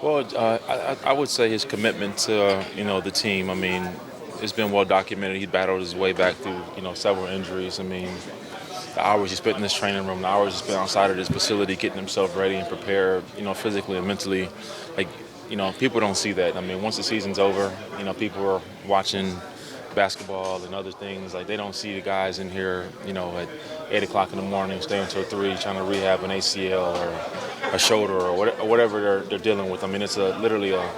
Well, I would say his commitment to the team. I mean, it's been well documented. He battled his way back through several injuries. I mean, the hours he spent in this training room, the hours he spent outside of this facility, getting himself ready and prepared, physically and mentally. Like, people don't see that. I mean, once the season's over, people are watching basketball and other things. Like, they don't see the guys in here, at 8 o'clock in the morning, staying until 3, trying to rehab an ACL or a shoulder or whatever they're dealing with. I mean, it's literally a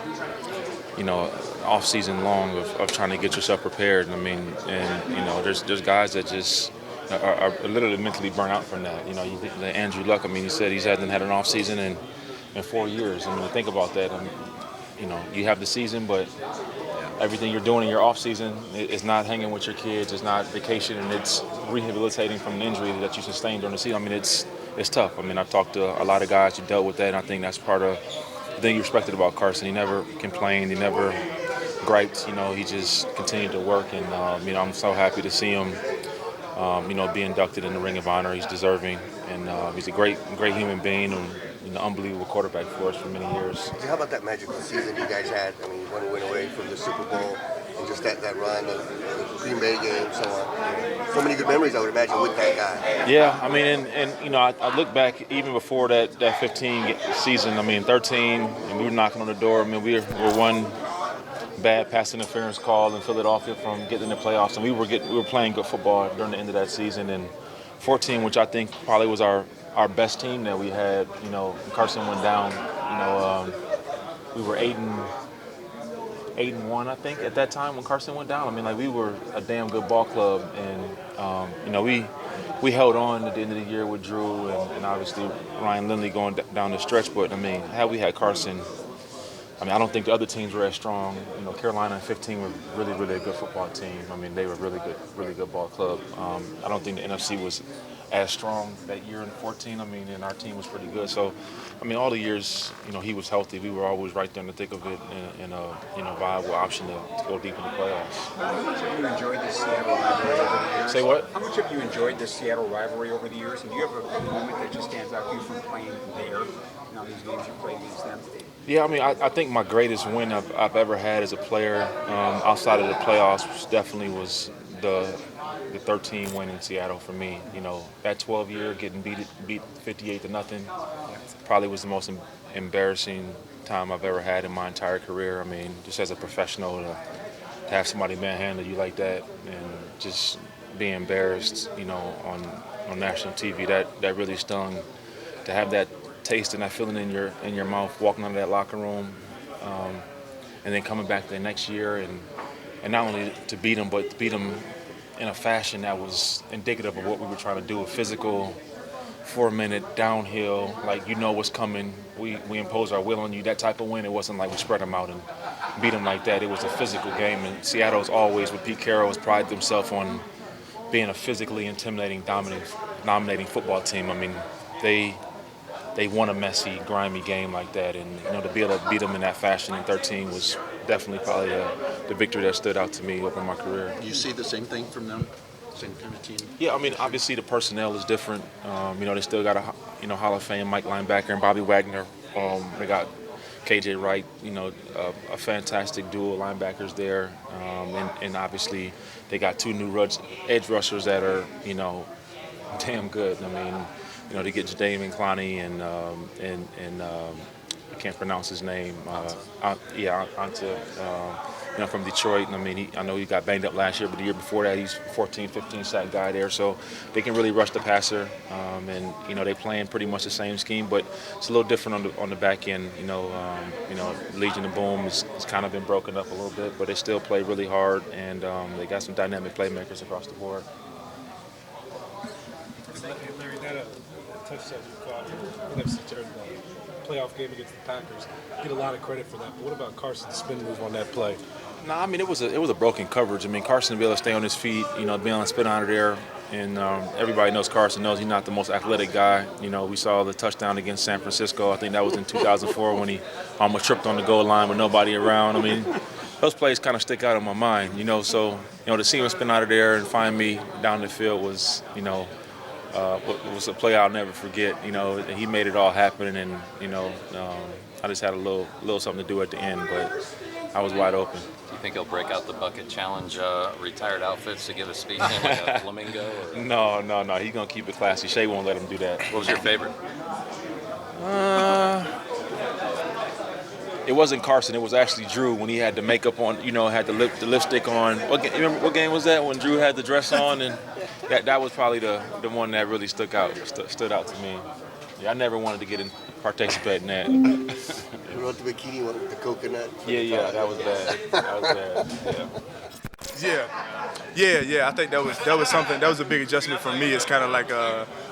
off season long of trying to get yourself prepared. I mean, and there's guys that just are literally mentally burnt out from that. You think that Andrew Luck. I mean, he said he hasn't had an off season in 4 years. I mean, think about that. You have the season, but everything you're doing in your off season is not hanging with your kids. It's not vacation, and it's rehabilitating from an injury that you sustained during the season. I mean, it's tough. I mean, I've talked to a lot of guys who dealt with that, and I think that's part of the thing you respected about Carson. He never complained. He never griped. He just continued to work, and I'm so happy to see him. Be inducted in the Ring of Honor. He's deserving, and he's a great human being and unbelievable quarterback for us for many years. How about that magical season you guys had? I mean, one win away from the Super Bowl, and just that run, the Green Bay game, so on. So many good memories, I would imagine, with that guy. Yeah, I mean, and I look back even before that 15 season. I mean, 13, and we were knocking on the door. I mean, we were one bad pass interference call in Philadelphia from getting in the playoffs, and we were playing good football during the end of that season. And 14, which I think probably was our best team that we had. Carson went down. We were 8-1, I think, at that time when Carson went down. I mean, like, we were a damn good ball club, and we held on at the end of the year with Drew and obviously Ryan Lindley going down the stretch. But I mean, had we had Carson, I mean, I don't think the other teams were as strong. Carolina in 15 were really, really a good football team. I mean, they were really good ball club. I don't think the NFC was as strong that year in 14. I mean, and our team was pretty good. So, I mean, all the years, he was healthy. We were always right there in the thick of it and a viable option to go deep in the playoffs. How much have you enjoyed the Seattle rivalry over the years? Say what? How much have you enjoyed the Seattle rivalry over the years? And do you have a moment that just stands out to you from playing there? These games you played against them? Yeah, I mean, I think my greatest win I've ever had as a player outside of the playoffs was the 13 win in Seattle for me. That 12 year getting beat 58-0 probably was the most embarrassing time I've ever had in my entire career. I mean, just as a professional to have somebody manhandle you like that and just be embarrassed, on national TV, that really stung. To have that taste and that feeling in your mouth walking out of that locker room, and then coming back the next year and not only to beat them, but to beat them in a fashion that was indicative of what we were trying to do, a physical 4-minute downhill, like what's coming, we impose our will on you, that type of win. It wasn't like we spread them out and beat them like that. It was a physical game, and Seattle's always, with Pete Carroll, has prided themselves on being a physically intimidating, dominating football team. I mean, they won a messy, grimy game like that, and to be able to beat them in that fashion in 13 was definitely probably the victory that stood out to me over my career. You see the same thing from them, same kind of team? Yeah, I mean, obviously the personnel is different. They still got a Hall of Fame Mike linebacker and Bobby Wagner. They got KJ Wright, a fantastic duo of linebackers there, and obviously they got 2 new edge rushers that are damn good. I mean, to get Jadeveon Clowney and I can't pronounce his name. Ante, from Detroit. And I mean, I know he got banged up last year, but the year before that, he's 14, 15 sack guy there. So they can really rush the passer, and they playing pretty much the same scheme, but it's a little different on the back end. Legion of Boom has kind of been broken up a little bit, but they still play really hard, and they got some dynamic playmakers across the board. Larry, that touchdown you caught in the playoff game against the Packers, you get a lot of credit for that. But what about Carson's spin move on that play? No, I mean, it was a broken coverage. I mean, Carson to be able to stay on his feet, being able to spin out of there, and everybody knows Carson knows he's not the most athletic guy. We saw the touchdown against San Francisco. I think that was in 2004 when he almost tripped on the goal line with nobody around. I mean, those plays kind of stick out in my mind, So, to see him spin out of there and find me down the field was, it was a play I'll never forget. He made it all happen, and I just had a little something to do at the end, but I was wide open. Do you think he'll break out the bucket challenge retired outfits to give a speech in like a flamingo? Or? No. He's gonna keep it classy. Shay won't let him do that. What was your favorite? It wasn't Carson. It was actually Drew when he had the makeup on. Had the lipstick on. Remember what game was that when Drew had the dress on? And that was probably the one that really stood out to me. Yeah, I never wanted to participate in that. You wrote the bikini one with the coconut. Yeah, that was bad. Yeah. I think that was something. That was a big adjustment for me. It's kind of like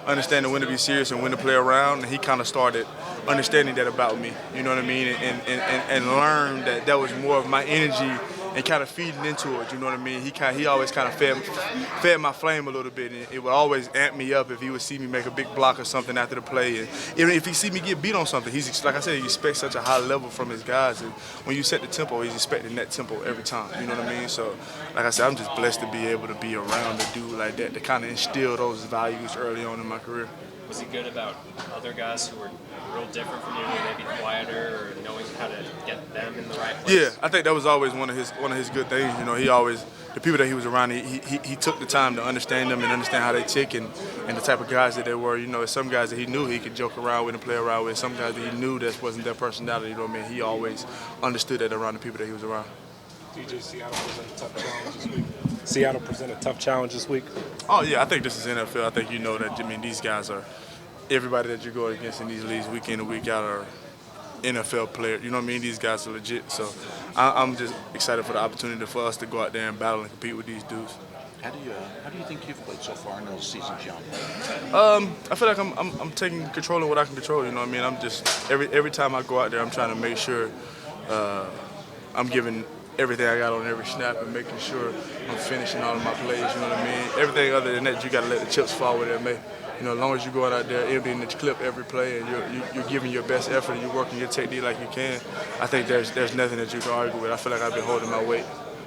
understanding when to be serious and when to play around. And he kind of started understanding that about me. You know what I mean? And learned that was more of my energy and kind of feeding into it. You know what I mean? He always kind of fed my flame a little bit, and it would always amp me up if he would see me make a big block or something after the play. And even if he see me get beat on something, he's like I said, he expects such a high level from his guys. And when you set the tempo, he's expecting that tempo every time. You know what I mean? So, like I said, I'm just blessed to be able to be around a dude like that to kind of instill those values early on in my career. Was he good about other guys who were real different from you, maybe quieter, or knowing how to get them in the right place? Yeah, I think that was always one of his good things. He always, the people that he was around, he took the time to understand them and understand how they tick and the type of guys that they were. Some guys that he knew he could joke around with and play around with. Some guys that he knew that wasn't their personality. You know what I mean? He always understood that around the people that he was around. DJ, Seattle present a tough challenge this week. Oh yeah, I think this is NFL. I think that. These guys are everybody that you're going against in these leagues week in and week out are NFL players. You know what I mean? These guys are legit. So I'm just excited for the opportunity for us to go out there and battle and compete with these dudes. How do you think you've played so far in those seasons, John? I feel like I'm taking control of what I can control. You know what I mean? I'm just every time I go out there, I'm trying to make sure I'm giving everything I got on every snap and making sure I'm finishing all of my plays. You know what I mean? Everything other than that, you got to let the chips fall where they may. As long as you're going out there emptying the clip every play and you're giving your best effort and you're working your technique like you can, I think there's nothing that you can argue with. I feel like I've been holding my weight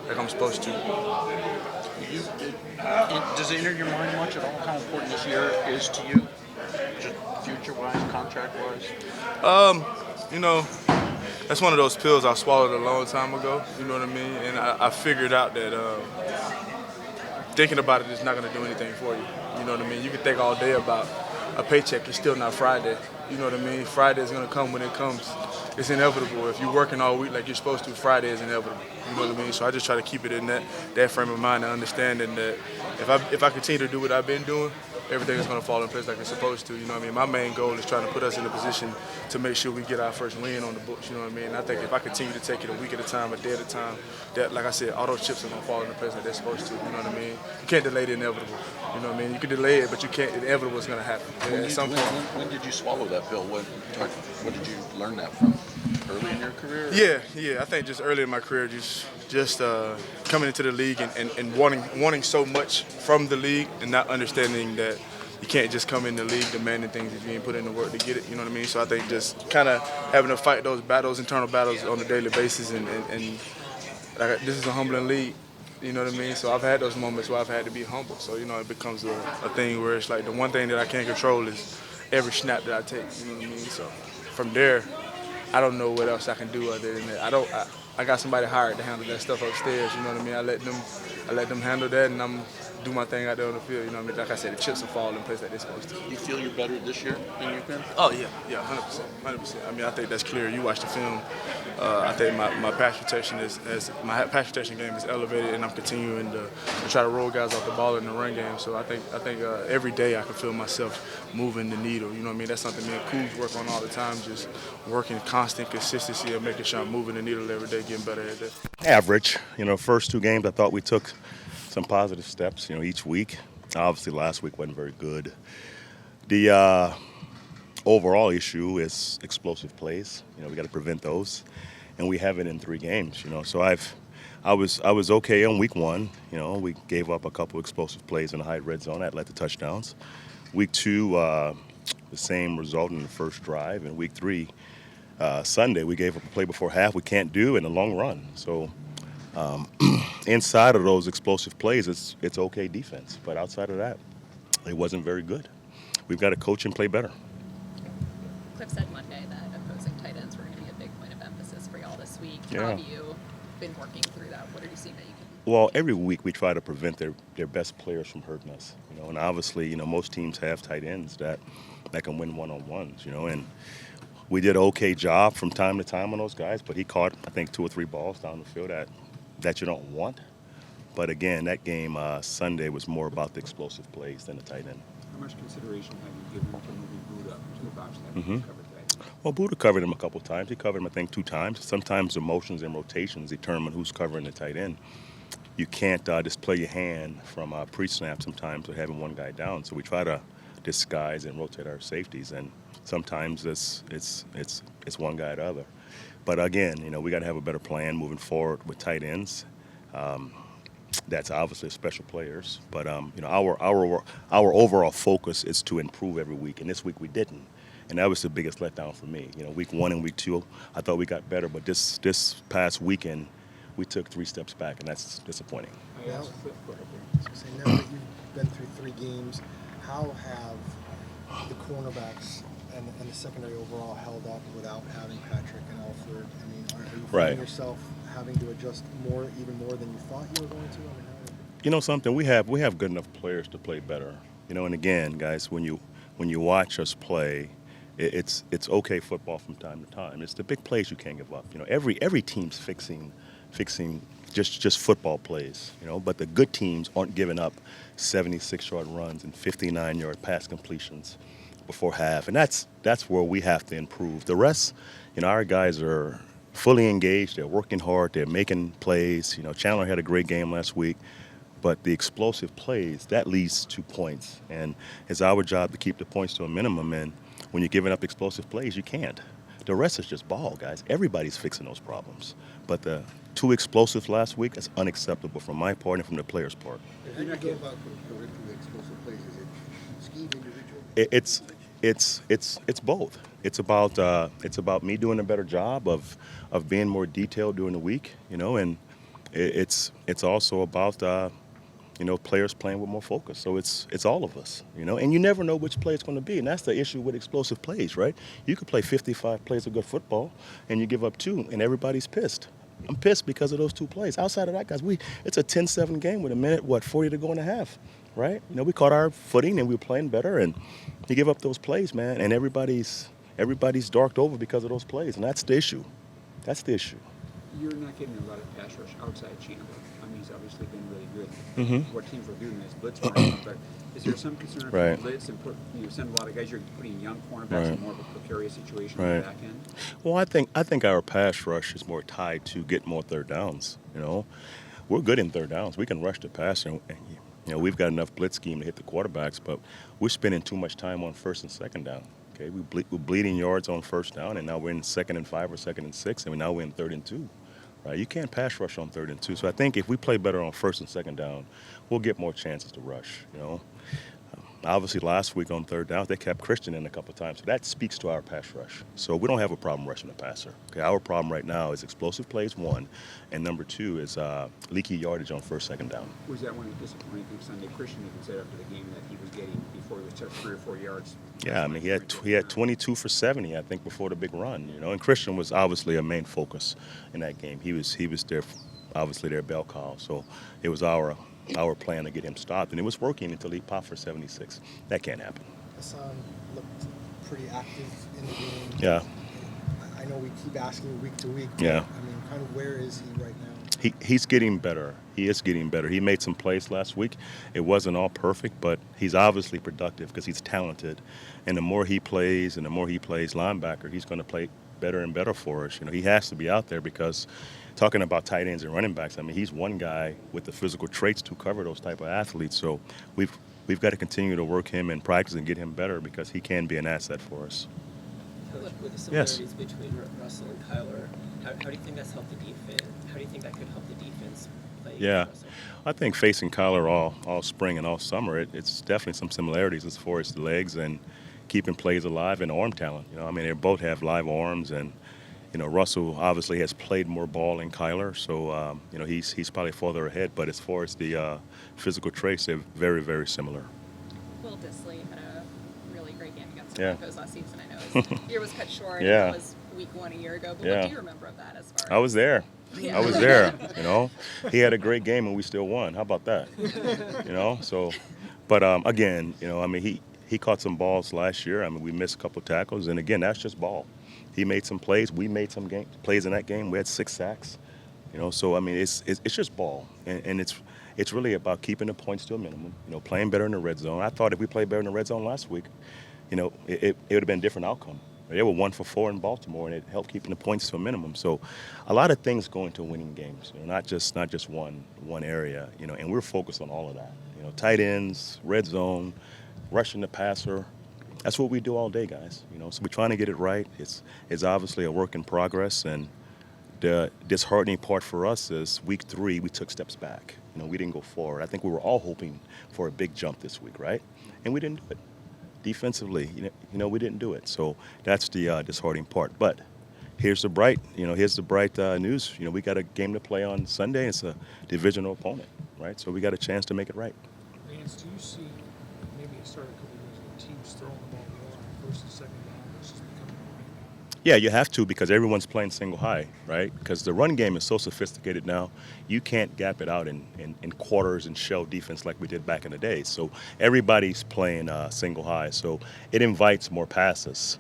like I'm supposed to. Does it enter your mind much at all how important this year is to you, just future-wise, contract-wise? That's one of those pills I swallowed a long time ago. You know what I mean? And I figured out that thinking about it is not going to do anything for you. You know what I mean? You can think all day about a paycheck. It's still not Friday. You know what I mean? Friday is going to come when it comes. It's inevitable. If you're working all week like you're supposed to, Friday is inevitable. You know what I mean? So I just try to keep it in that frame of mind and understanding that if I continue to do what I've been doing, everything is going to fall in place like it's supposed to. You know what I mean? My main goal is trying to put us in a position to make sure we get our first win on the books. You know what I mean? And I think if I continue to take it a week at a time, a day at a time, that, like I said, all those chips are going to fall into place like they're supposed to. You know what I mean? You can't delay the inevitable. You know what I mean? You can delay it, but you can't. The inevitable is going to happen. When did you swallow that pill? What did you learn that from? Early in your career? Yeah. I think just early in my career, just coming into the league and wanting so much from the league and not understanding that you can't just come in the league demanding things if you ain't put in the work to get it. You know what I mean? So I think just kind of having to fight those internal battles on a daily basis, and like, this is a humbling league. You know what I mean? So I've had those moments where I've had to be humble. So it becomes a thing where it's like the one thing that I can't control is every snap that I take. You know what I mean? So from there, I don't know what else I can do other than that. I got somebody hired to handle that stuff upstairs. You know what I mean? I let them handle that, and I'm do my thing out there on the field. You know what I mean? Like I said, the chips will fall in place like they're supposed to. You feel you're better this year than you've been? Oh yeah, 100%. I mean, I think that's clear. You watch the film. I think my pass protection game is elevated, and I'm continuing to try to roll guys off the ball in the run game. So I think every day I can feel myself moving the needle. You know what I mean? That's something me and Kuz work on all the time. Just working constant consistency and making sure I'm moving the needle every day, getting better every day. Average. First two games I thought we took some positive steps, each week. Obviously last week wasn't very good. The overall issue is explosive plays. We got to prevent those, and we have it in 3 games. So I was okay on week 1. We gave up a couple explosive plays in the high red zone that led to touchdowns. Week 2, the same result in the first drive, and week 3, Sunday, we gave up a play before half we can't do in the long run. So inside of those explosive plays, it's okay defense. But outside of that, it wasn't very good. We've got to coach and play better. Cliff said Monday that opposing tight ends were going to be a week. Yeah. How have you been working through that? What are you seeing that you can? Well, every week we try to prevent their best players from hurting us, and obviously, most teams have tight ends that can win one-on-ones, and we did an okay job from time to time on those guys, but he caught, I think, 2 or 3 balls down the field that you don't want. But again, that game Sunday was more about the explosive plays than the tight end. How much consideration have you given to moving Buda to the box that Mm-hmm. covered today? Well, Buda covered him a couple times. He covered him, I think, 2 times. Sometimes the motions and rotations determine who's covering the tight end. You can't just play your hand from pre-snap sometimes with having one guy down. So we try to disguise and rotate our safeties, and sometimes it's one guy or the other. But again, we got to have a better plan moving forward with tight ends. That's obviously special players, but our overall focus is to improve every week, and this week we didn't, and that was the biggest letdown for me. Week 1 and week 2, I thought we got better, but this past weekend we took 3 steps back, and that's disappointing. Go ahead. So now that you've been through 3 games, how have the cornerbacks and the secondary overall held up without having Patrick and Alford? I mean, are you finding yourself having to adjust even more than you thought you were going to? I mean, Something, we have good enough players to play better. And again, guys, when you watch us play, it's okay football from time to time. It's the big plays you can't give up. Every team's fixing just football plays. But the good teams aren't giving up 76-yard runs and 59-yard pass completions before half, and that's where we have to improve. The rest, our guys are fully engaged. They're working hard. They're making plays. Chandler had a great game last week, but the explosive plays, that leads to points, and it's our job to keep the points to a minimum. And when you're giving up explosive plays, you can't. The rest is just ball, guys. Everybody's fixing those problems, but the 2 explosives last week is unacceptable from my part and from the players' part. How do you go about correcting the explosive plays? Is it scheme individual? It's both. It's about me doing a better job of being more detailed during the week, and it's also about players playing with more focus. So it's all of us, and you never know which play it's going to be, and that's the issue with explosive plays, right? You could play 55 plays of good football, and you give up 2, and everybody's pissed. I'm pissed because of those 2 plays. Outside of that, guys, it's a 10-7 game with 40 to go in the half, right? We caught our footing and we were playing better, and you give up those plays, man, and everybody's darked over because of those plays, and that's the issue. That's the issue. You're not getting a lot of pass rush outside Chandler. I mean, he's obviously been really good. Mm-hmm. What teams were doing is blitz running, but is there some concern if Right. you blitz and send a lot of guys, you're putting young cornerbacks Right. in more of a precarious situation Right. on the back end? Well, I think our pass rush is more tied to get more third downs. We're good in third downs. We can rush the passer, and we've got enough blitz scheme to hit the quarterbacks, but we're spending too much time on first and second down. Okay, we're bleeding yards on first down, and now we're in 2nd and 5 or 2nd and 6, and now we're in 3rd and 2. Right? You can't pass rush on 3rd and 2. So I think if we play better on first and second down, we'll get more chances to rush. Obviously, last week on 3rd down, they kept Christian in a couple of times. So that speaks to our pass rush. So we don't have a problem rushing the passer. Okay, our problem right now is explosive plays, 1, and number 2 is leaky yardage on first, second down. Was that one of the disappointing things Sunday? Christian even said after the game that he was getting, before he would start 3 or 4 yards. Yeah, I mean, he had 22 for 70, I think, before the big run. And Christian was obviously a main focus in that game. He was obviously their bell cow. So it was our plan to get him stopped, and it was working until he popped for 76. That can't happen. Hassan looked pretty active in the game. Yeah. I know we keep asking week to week. But, Yeah. I mean, kind of where is he right now? He's getting better. He is getting better. He made some plays last week. It wasn't all perfect, but he's obviously productive because he's talented. And the more he plays linebacker, he's going to play better and better for us. He has to be out there because talking about tight ends and running backs, I mean, he's one guy with the physical traits to cover those type of athletes. So we've got to continue to work him in practice and get him better because he can be an asset for us. With the similarities between Russell and Kyler, how do you think that's helped the defense? How do you think that could help the defense play? Yeah, Russell? I think facing Kyler all spring and all summer, it's definitely some similarities as far as the legs and keeping plays alive and arm talent. I mean, they both have live arms, and Russell obviously has played more ball than Kyler, so he's probably farther ahead. But as far as the physical traits, they're very, very similar. Will Dissly had a really great game against the Yeah. Broncos last season. I know his year was cut short. Yeah. That was week 1 a year ago, but Yeah. what do you remember of that as far I was there. Yeah. I was there. You know, he had a great game and we still won. How about that? You know, so, but again, you know, I mean, he caught some balls last year. I mean, we missed a couple tackles, and again, that's just ball. He made some plays. We made some plays in that game. We had 6 sacks. You know, so I mean, it's just ball, and it's really about keeping the points to a minimum. You know, playing better in the red zone. I thought if we played better in the red zone last week, you know, it would have been a different outcome. They were 1 for 4 in Baltimore, and it helped keeping the points to a minimum. So, a lot of things go into winning games. You know, not just one area. You know, and we're focused on all of that. You know, tight ends, red zone, rushing the passer. That's what we do all day, guys. You know, so we're trying to get it right. It's obviously a work in progress, and the disheartening part for us is week 3 we took steps back. You know, we didn't go forward. I think we were all hoping for a big jump this week, right? And we didn't do it. Defensively, you know, we didn't do it. So that's the disheartening part. But here's the bright news. You know, we got a game to play on Sunday. It's a divisional opponent, right? So we got a chance to make it right. Vance, do you see, maybe it started a couple of years ago, teams throwing the ball more on first and second down, which is becoming more right now? Yeah, you have to, because everyone's playing single high, right? Because the run game is so sophisticated now, you can't gap it out in quarters and shell defense like we did back in the day. So everybody's playing single high. So it invites more passes.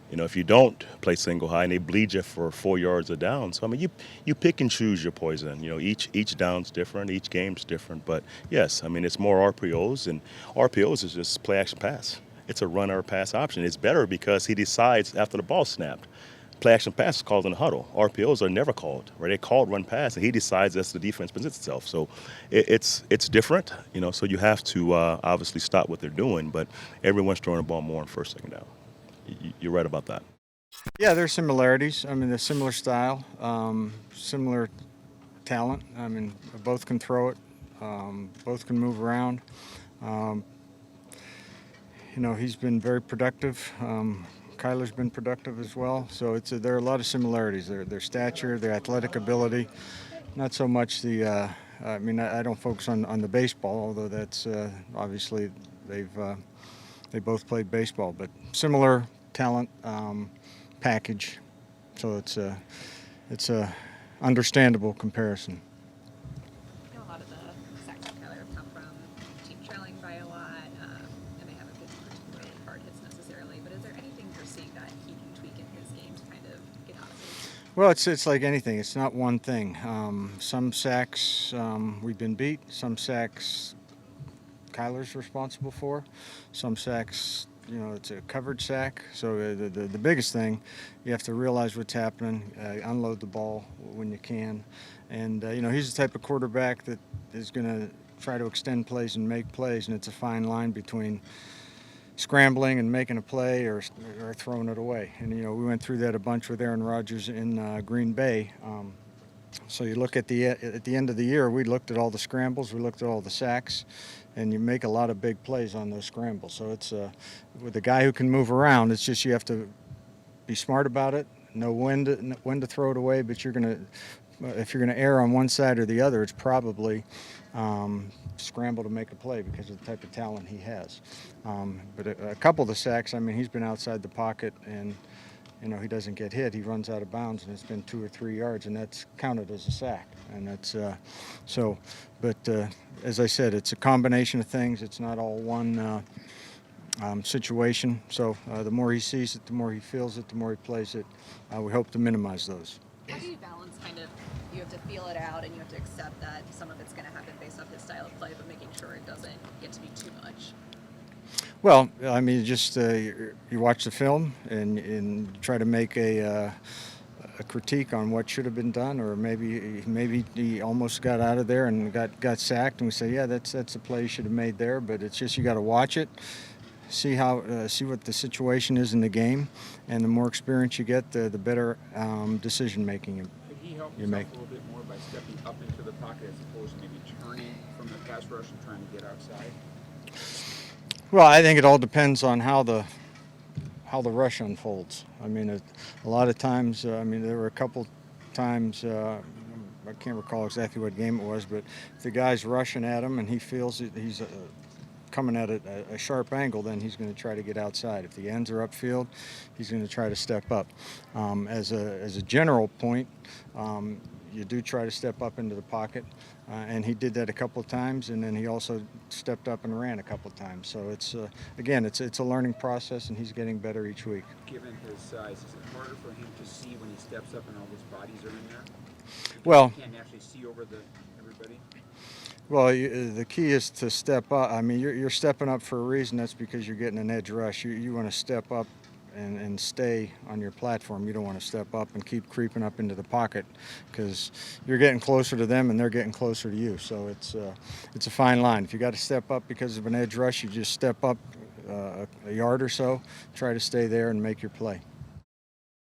You know, if you don't play single high and they bleed you for 4 yards a down. So, I mean, you pick and choose your poison. You know, each down's different, each game's different. But, yes, I mean, it's more RPOs, and RPOs is just play action pass. It's a run or pass option. It's better because he decides after the ball snapped. Play action pass is called in the huddle. RPOs are never called, right? They're called run pass, and he decides as the defense presents itself. So it's different, you know. So you have to obviously stop what they're doing, but everyone's throwing the ball more on first, second down. You're right about that. Yeah, there's similarities. I mean, they're similar style, similar talent. I mean, both can throw it, both can move around. You know, he's been very productive. Kyler's been productive as well. So there are a lot of similarities. Their stature, their athletic ability. Not so much the. I mean, I don't focus on the baseball, although that's obviously they both played baseball, but similar talent package. So it's a understandable comparison. You know, a lot of the sacks from Kyler have come from team trailing by a lot, and they haven't been particularly hard hits necessarily. But is there anything you're seeing that he can tweak in his game to kind of get out of it? Well, it's like anything. It's not one thing. Some sacks we've been beat. Some sacks Kyler's responsible for. Some sacks, you know, it's a covered sack. So the biggest thing, you have to realize what's happening, unload the ball when you can. And, you know, he's the type of quarterback that is going to try to extend plays and make plays, and it's a fine line between scrambling and making a play or throwing it away. And, you know, we went through that a bunch with Aaron Rodgers in Green Bay. So you look at the end of the year, we looked at all the scrambles, we looked at all the sacks, and you make a lot of big plays on those scrambles. So it's with a guy who can move around, it's just you have to be smart about it, know when to throw it away. But if you're gonna err on one side or the other, it's probably scramble to make a play because of the type of talent he has. But a couple of the sacks, I mean, he's been outside the pocket and, you know, he doesn't get hit. He runs out of bounds, and it's been 2 or 3 yards, and that's counted as a sack. And that's so. But as I said, it's a combination of things. It's not all one situation. So the more he sees it, the more he feels it, the more he plays it. We hope to minimize those. How do you balance kind of, you have to feel it out and you have to accept that some of it's going to happen based off his style of play, but making sure it doesn't get to be too much? Well, I mean, just you watch the film and try to make a critique on what should have been done, or maybe he almost got out of there and got sacked, and we say, yeah, that's a play you should have made there. But it's just you got to watch it, see what the situation is in the game, and the more experience you get, the better decision making Could he help you himself make. a little bit more by stepping up into the pocket as opposed to maybe turning from the pass rush and trying to get outside? Well, I think it all depends on how the rush unfolds. I mean, a lot of times, I mean, there were a couple times, I can't recall exactly what game it was, but if the guy's rushing at him and he feels that he's coming at a sharp angle, then he's going to try to get outside. If the ends are upfield, he's going to try to step up. As a general point, you do try to step up into the pocket, and he did that a couple of times, and then he also stepped up and ran a couple of times. So it's again, it's a learning process, and he's getting better each week. Given his size, is it harder for him to see when he steps up and all those bodies are in there? Well, he can't actually see over everybody. Well, the key is to step up. I mean, you're stepping up for a reason. That's because you're getting an edge rush. You want to step up and stay on your platform. You don't want to step up and keep creeping up into the pocket, because you're getting closer to them and they're getting closer to you. So it's a fine line. If you got to step up because of an edge rush, you just step up a yard or so, try to stay there and make your play.